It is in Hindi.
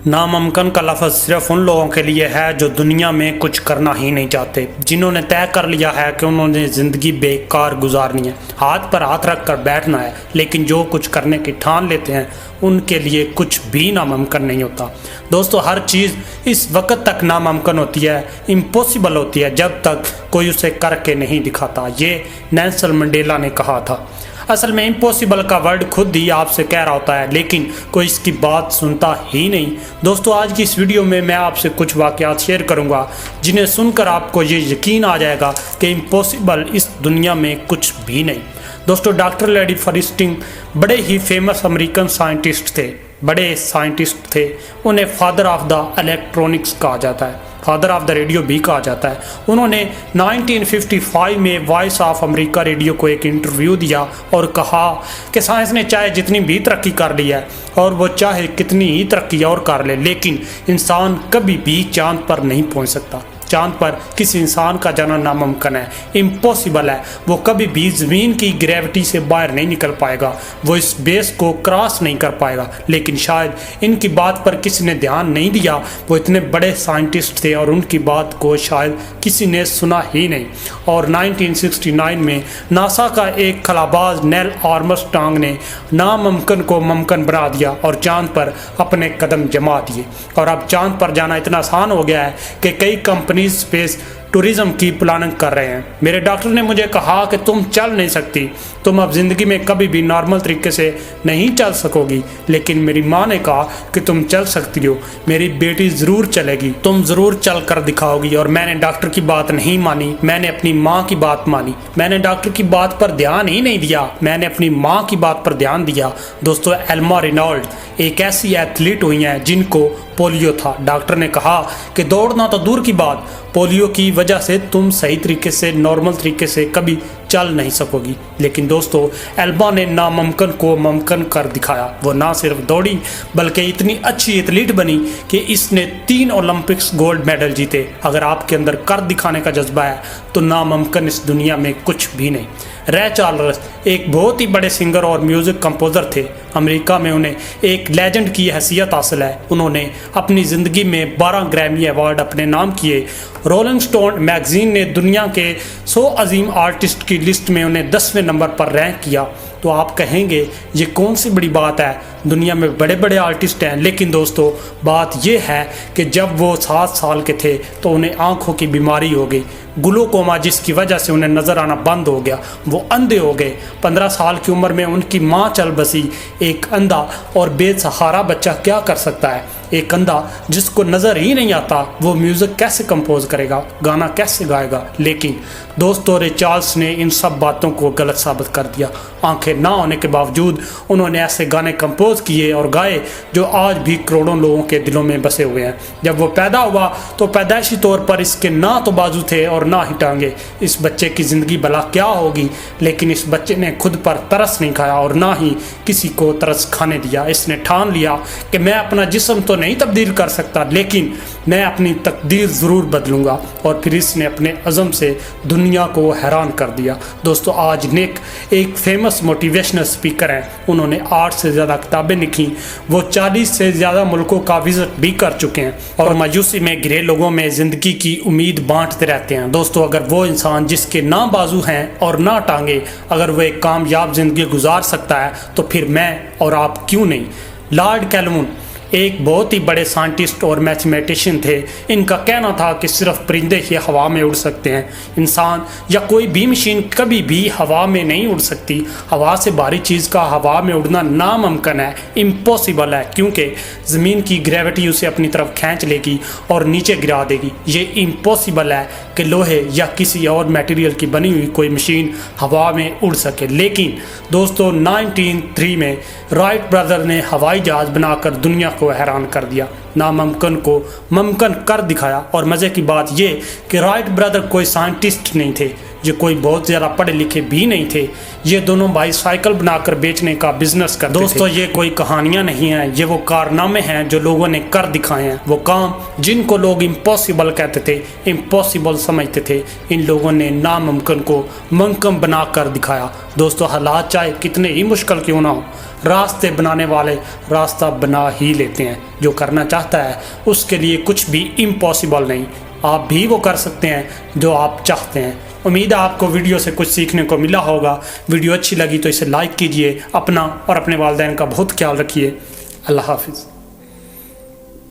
नामुमकिन का लफ्ज़ सिर्फ उन लोगों के लिए है जो दुनिया में कुछ करना ही नहीं चाहते, जिन्होंने तय कर लिया है कि उन्होंने ज़िंदगी बेकार गुजारनी है, हाथ पर हाथ रख कर बैठना है। लेकिन जो कुछ करने की ठान लेते हैं उनके लिए कुछ भी नामुमकिन नहीं होता। दोस्तों, हर चीज़ इस वक्त तक नामुमकिन होती है, इम्पॉसिबल होती है, जब तक कोई उसे करके नहीं दिखाता। ये नेल्सन मंडेला ने कहा था। असल में इम्पॉसिबल का वर्ड खुद ही आपसे कह रहा होता है, लेकिन कोई इसकी बात सुनता ही नहीं। दोस्तों, आज की इस वीडियो में मैं आपसे कुछ वाक़यात शेयर करूंगा जिन्हें सुनकर आपको ये यकीन आ जाएगा कि इम्पॉसिबल इस दुनिया में कुछ भी नहीं। दोस्तों, डॉक्टर लेडी फरिस्टिंग बड़े ही फेमस अमेरिकन साइंटिस्ट थे, बड़े साइंटिस्ट थे। उन्हें फादर ऑफ द इलेक्ट्रॉनिक्स कहा जाता है, फादर ऑफ द रेडियो भी कहा जाता है। उन्होंने 1955 में वॉइस ऑफ अमेरिका रेडियो को एक इंटरव्यू दिया और कहा कि साइंस ने चाहे जितनी भी तरक्की कर ली है और वो चाहे कितनी ही तरक्की और कर ले, लेकिन इंसान कभी भी चांद पर नहीं पहुंच सकता। चांद पर किसी इंसान का जाना नामुमकिन है, इम्पॉसिबल है। वो कभी भी ज़मीन की ग्रेविटी से बाहर नहीं निकल पाएगा, वो इस बेस को क्रॉस नहीं कर पाएगा। लेकिन शायद इनकी बात पर किसी ने ध्यान नहीं दिया। वो इतने बड़े साइंटिस्ट थे और उनकी बात को शायद किसी ने सुना ही नहीं। और 1969 में नासा का एक खलाबाज नेल आर्मस्ट्रांग ने नामुमकिन को मुमकिन बना दिया और चांद पर अपने कदम जमा दिए। और अब चांद पर जाना इतना आसान हो गया है कि कई कंपनी स्पेस टूरिज्म की प्लानिंग कर रहे हैं। मेरे डॉक्टर ने मुझे कहा कि तुम चल नहीं सकती, तुम अब ज़िंदगी में कभी भी नॉर्मल तरीके से नहीं चल सकोगी। लेकिन मेरी माँ ने कहा कि तुम चल सकती हो, मेरी बेटी ज़रूर चलेगी, तुम ज़रूर चल कर दिखाओगी। और मैंने डॉक्टर की बात नहीं मानी, मैंने अपनी माँ की बात मानी। मैंने डॉक्टर की बात पर ध्यान ही नहीं दिया, मैंने अपनी माँ की बात पर ध्यान दिया। दोस्तों, एल्मा रेनॉल्ड एक ऐसी एथलीट हुई हैं जिनको पोलियो था। डॉक्टर ने कहा कि दौड़ना तो दूर की बात, पोलियो की वजह से तुम सही तरीके से नॉर्मल तरीके से कभी चल नहीं सकोगी। लेकिन दोस्तों, एल्मा ने नामुमकिन को मुमकिन कर दिखाया। वो ना सिर्फ दौड़ी बल्कि इतनी अच्छी एथलीट बनी कि इसने 3 ओलंपिक्स गोल्ड मेडल जीते। अगर आपके अंदर कर दिखाने का जज्बा है तो नामुमकिन इस दुनिया में कुछ भी नहीं। रे चार्ल्स एक बहुत ही बड़े सिंगर और म्यूज़िक कंपोज़र थे। अमेरिका में उन्हें एक लेजेंड की हैसियत हासिल है। उन्होंने अपनी ज़िंदगी में 12 ग्रैमी अवार्ड अपने नाम किए। रोलिंग स्टोन मैगज़ीन ने दुनिया के 100 अजीम आर्टिस्ट की लिस्ट में उन्हें 10वें नंबर पर रैंक किया। तो आप कहेंगे ये कौन सी बड़ी बात है, दुनिया में बड़े बड़े आर्टिस्ट हैं। लेकिन दोस्तों, बात ये है कि जब वो 7 साल के थे तो उन्हें आँखों की बीमारी हो गई, ग्लूकोमा, जिसकी वजह से उन्हें नज़र आना बंद हो गया, वो अंधे हो गए। 15 साल की उम्र में उनकी माँ चल बसी। एक अंधा और बेसहारा बच्चा क्या कर सकता है? एक अंधा जिसको नज़र ही नहीं आता, वो म्यूज़िक कैसे कंपोज करेगा, गाना कैसे गाएगा? लेकिन दोस्तों, रे चार्ल्स ने इन सब बातों को गलत साबित कर दिया। आंखें ना होने के बावजूद उन्होंने ऐसे गाने कंपोज किए और गाए जो आज भी करोड़ों लोगों के दिलों में बसे हुए हैं। जब वो पैदा हुआ तो पैदाइशी तौर पर इसके ना तो बाजू थे और ना ही टांगे। इस बच्चे की ज़िंदगी भला क्या होगी? लेकिन इस बच्चे ने खुद पर तरस नहीं खाया और ना ही किसी को तरस खाने दिया। इसने ठान लिया कि मैं अपना जिस्म तो नहीं तब्दील कर सकता, लेकिन मैं अपनी तकदीर ज़रूर बदलूंगा। और फिर इसने अपने अज़म से दुनिया को हैरान कर दिया। दोस्तों, आज निक एक फेमस मोटिवेशनल स्पीकर हैं। उन्होंने 8 से ज़्यादा किताबें लिखी। वो 40 से ज़्यादा मुल्कों का विजिट भी कर चुके हैं और मायूसी में घिरे लोगों में ज़िंदगी की उम्मीद बांटते रहते हैं। दोस्तों, अगर वो इंसान जिसके ना बाजू हैं और ना टांगे, अगर वो एक कामयाब ज़िंदगी गुजार सकता है तो फिर मैं और आप क्यों नहीं? लॉर्ड कैल्विन एक बहुत ही बड़े साइंटिस्ट और मैथमेटिशियन थे। इनका कहना था कि सिर्फ परिंदे ही हवा में उड़ सकते हैं, इंसान या कोई भी मशीन कभी भी हवा में नहीं उड़ सकती। हवा से भारी चीज़ का हवा में उड़ना नामुमकिन है, इम्पॉसिबल है, क्योंकि ज़मीन की ग्रेविटी उसे अपनी तरफ खींच लेगी और नीचे गिरा देगी। ये इम्पॉसिबल है कि लोहे या किसी और मटेरियल की बनी हुई कोई मशीन हवा में उड़ सके। लेकिन दोस्तों, 1903 में राइट ब्रदर ने हवाई जहाज़ बनाकर दुनिया को हैरान कर दिया, नामुमकिन को मुमकिन कर दिखाया। और मज़े की बात ये कि राइट ब्रदर कोई साइंटिस्ट नहीं थे, जो कोई बहुत ज़्यादा पढ़े लिखे भी नहीं थे। ये दोनों भाई साइकिल बनाकर बेचने का बिजनेस करते थे। दोस्तों ये कोई कहानियां नहीं हैं, ये वो कारनामे हैं जो लोगों ने कर दिखाए हैं। वो काम जिनको लोग इम्पॉसिबल कहते थे, इम्पॉसिबल समझते थे, इन लोगों ने नामुमकिन को मुमकिन बना कर दिखाया। दोस्तों हालात चाहे कितने ही मुश्किल क्यों ना हो, रास्ते बनाने वाले रास्ता बना ही लेते हैं। जो करना चाहता है उसके लिए कुछ भी इम्पॉसिबल नहीं। आप भी वो कर सकते हैं जो आप चाहते हैं। उम्मीद है आपको वीडियो से कुछ सीखने को मिला होगा। वीडियो अच्छी लगी तो इसे लाइक कीजिए। अपना और अपने वालिदैन का बहुत ख्याल रखिए। अल्लाह हाफिज़।